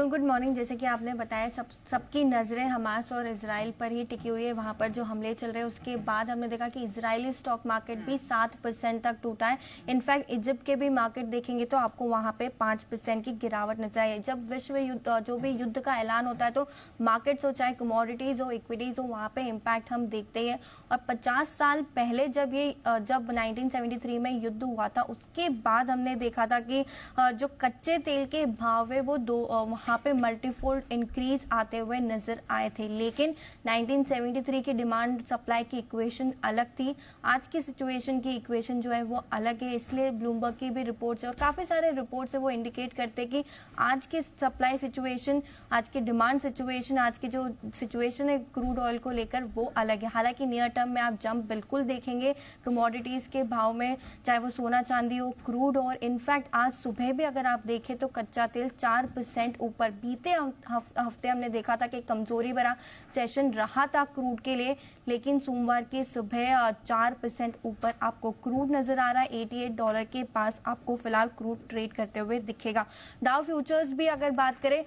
बिल्कुल, good morning. जैसे कि आपने बताया, सबकी नज़रें हमास और इजराइल पर ही टिकी हुई है। वहाँ पर जो हमले चल रहे हैं उसके बाद हमने देखा कि इजरायली स्टॉक मार्केट भी 7% तक टूटा है। इनफैक्ट इजिप्ट के भी मार्केट देखेंगे तो आपको वहाँ पे 5% की गिरावट नजर आई। जब विश्व युद्ध जो भी युद्ध का ऐलान होता है तो मार्केट्स हो चाहे कमोडिटीज़ हो इक्विटीज़ हो, वहाँ पे इम्पैक्ट हम देखते हैं। और 50 साल पहले जब 1973 में युद्ध हुआ था उसके बाद हमने देखा था कि जो कच्चे तेल के भाव है वो वहाँ पे मल्टीफोल्ड इंक्रीज आते हुए नजर आए थे। लेकिन 1973 की डिमांड सप्लाई की इक्वेशन अलग थी, आज की सिचुएशन की इक्वेशन जो है वो अलग है। इसलिए ब्लूमबर्ग की भी रिपोर्ट्स और काफ़ी सारे रिपोर्ट्स है वो इंडिकेट करते कि आज की सप्लाई सिचुएशन, आज की डिमांड सिचुएशन, आज की जो सिचुएशन है क्रूड ऑयल को लेकर वो अलग है। हालांकि नियर टर्म में आप जंप बिल्कुल देखेंगे कमोडिटीज़ के भाव में, चाहे वो सोना चांदी हो, क्रूड, और इनफैक्ट आज सुबह भी अगर आप देखें तो कच्चा तेल 4% ऊपर। बीते हफ्ते हमने देखा था कि कमजोरी भरा सेशन रहा था क्रूड के लिए, लेकिन सोमवार की सुबह 4% ऊपर आपको क्रूड नजर आ रहा है। $88 के पास आपको फिलहाल क्रूड ट्रेड करते हुए दिखेगा। डाउ फ्यूचर्स भी अगर बात करें,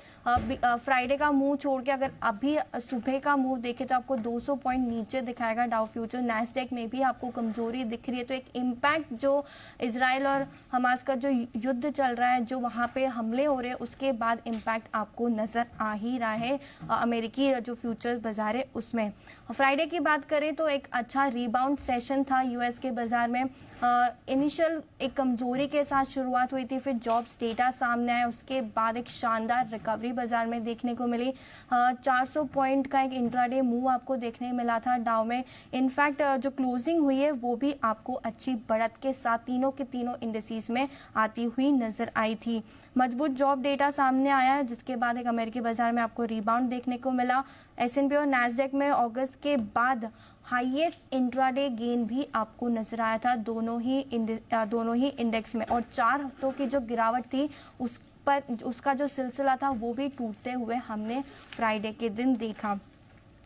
फ्राइडे का मूव छोड़ के अगर अभी सुबह का मूव देखें तो आपको 200 पॉइंट नीचे दिखाएगा डाउ फ्यूचर। नैस्डैक में भी आपको कमजोरी दिख रही है। तो एक इम्पैक्ट जो इजराइल और हमास का जो युद्ध चल रहा है, जो वहां पे हमले हो रहे हैं, उसके बाद इम्पैक्ट आपको नजर आ ही रहा है अमेरिकी जो फ्यूचर्स बाजार है उसमें। फ्राइडे की बात करें तो एक अच्छा रीबाउंड सेशन था यूएस के बाजार में। इनिशियल एक कमजोरी के साथ शुरुआत हुई थी, फिर जॉब्स डेटा सामने आया, उसके बाद एक शानदार रिकवरी बाजार में देखने को मिली। 400 पॉइंट का एक इंट्राडे मूव आपको देखने मिला था डाउ में। इनफैक्ट जो क्लोजिंग हुई है वो भी आपको अच्छी बढ़त के साथ तीनों के तीनों इंडेक्सेस में आती हुई नजर आई थी। मजबूत जॉब डेटा सामने आया, जिसके बाद एक अमेरिकी बाजार में आपको रिबाउंड देखने को मिला। S&P और नैस्डैक में अगस्त के बाद हाईएस्ट इंट्राडे गेन भी आपको नजर आया था दोनों ही इंडेक्स में। और 4 हफ्तों की जो गिरावट थी उसका जो सिलसिला था वो भी टूटते हुए हमने फ्राइडे के दिन देखा।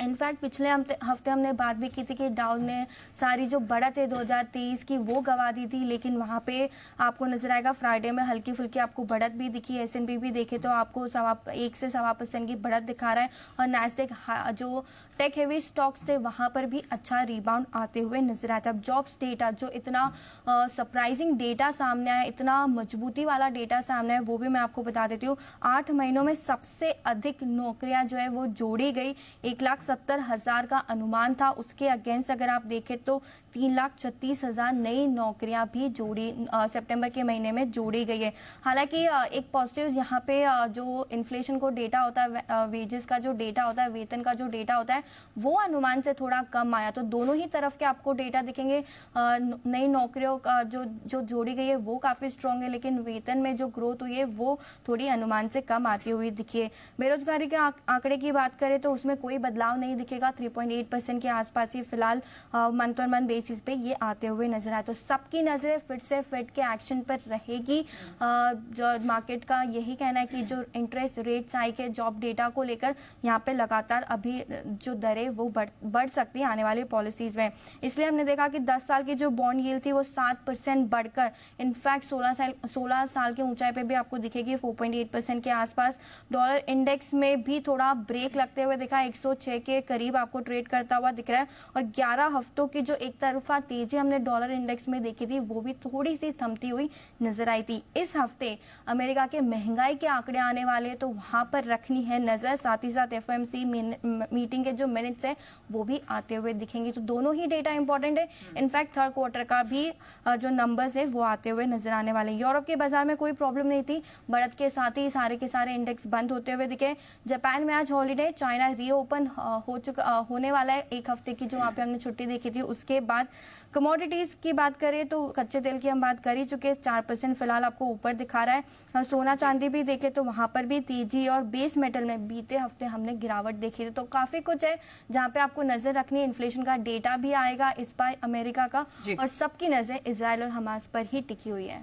इनफैक्ट पिछले हफ्ते हमने बात भी की थी कि डाउ ने सारी जो बढ़त है 2023 की वो गवा दी थी, लेकिन वहाँ पे आपको नजर आएगा फ्राइडे में हल्की फुल्की आपको बढ़त भी दिखी। S&P भी देखे तो आपको 1 से 1.25% की बढ़त दिखा रहा है। और नैस्डैक जो टेक हेवी स्टॉक्स थे वहाँ पर भी अच्छा रिबाउंड आते हुए नजर आता है। जॉब्स डेटा जो इतना सरप्राइजिंग डेटा सामने आया, इतना मजबूती वाला डेटा सामने आया, वो भी मैं आपको बता देती हूँ। 8 महीनों में सबसे अधिक नौकरियां जो है वो जोड़ी गई। 1,70,000 का अनुमान था, उसके अगेंस्ट अगर आप देखें तो 3,36,000 नई नौकरियां भी जोड़ी सितंबर के महीने में जोड़ी गई है। हालांकि एक पॉजिटिव यहाँ पे जो इन्फ्लेशन को डेटा होता है, वेजेस का जो डेटा होता है, वेतन का जो डेटा होता है, वो अनुमान से थोड़ा कम आया। तो दोनों ही तरफ के आपको डेटा दिखेंगे। नई नौकरियों का जो जोड़ी गई है वो काफी स्ट्रांग है, लेकिन वेतन में जो ग्रोथ हुई है वो थोड़ी अनुमान से कम आती हुई दिखी है। बेरोजगारी के आंकड़े की बात करें तो उसमें कोई बदलाव नहीं दिखेगा। 3.8% के आसपास ही फिलहाल मंथ ऑन मंथ बेसिस पे ये आते हुए नजर आए। तो सबकी नजरें फिर से फेड के एक्शन पर रहेगी। जो मार्केट का यही कहना है कि जो इंटरेस्ट रेट हाइक है, जॉब डेटा को लेकर यहाँ पे लगातार अभी जो दरें वो बढ़ सकती है आने वाली पॉलिसीज में। इसलिए हमने देखा कि 10 साल की जो बॉन्ड यील्ड थी वो 7% बढ़कर इनफैक्ट 16 साल के ऊंचाई पे भी आपको दिखेगी 4.8% के आसपास। डॉलर इंडेक्स में भी थोड़ा ब्रेक लगते हुए दिखा, 106 के करीब आपको ट्रेड करता हुआ दिख रहा है। और 11 हफ्तों की जो एक तरफा तेजी हमने डॉलर इंडेक्स में देखी थी वो भी थोड़ी सी थमती हुई नजर आई थी। इस हफ्ते अमेरिका के महंगाई के आंकड़े आने वाले हैं तो वहां पर रखनी है नजर। साथ ही साथ FOMC मीटिंग के जो मिनट्स है वो भी आते हुए दिखेंगे। तो दोनों ही डेटा इंपॉर्टेंट है। इनफैक्ट थर्ड क्वार्टर का भी जो नंबर्स है वो आते हुए नजर आने वाले हैं। यूरोप के बाजार में कोई प्रॉब्लम नहीं थी, बढ़त के साथ ही सारे के सारे इंडेक्स बंद होते हुए दिखे। जापान में आज हॉलीडे, चाइना रीओपन होने वाला है। एक हफ्ते की जो वहाँ पे हमने छुट्टी देखी थी उसके बाद। कमोडिटीज की बात करें तो कच्चे तेल की हम बात कर ही चुके, 4% फिलहाल आपको ऊपर दिखा रहा है। सोना चांदी भी देखे तो वहां पर भी तेजी, और बेस मेटल में बीते हफ्ते हमने गिरावट देखी थी। तो काफी कुछ है जहाँ पे आपको नजर रखनी है। इन्फ्लेशन का डेटा भी आएगा इस बार अमेरिका का, और सबकी नजर इजराइल और हमास पर ही टिकी हुई है।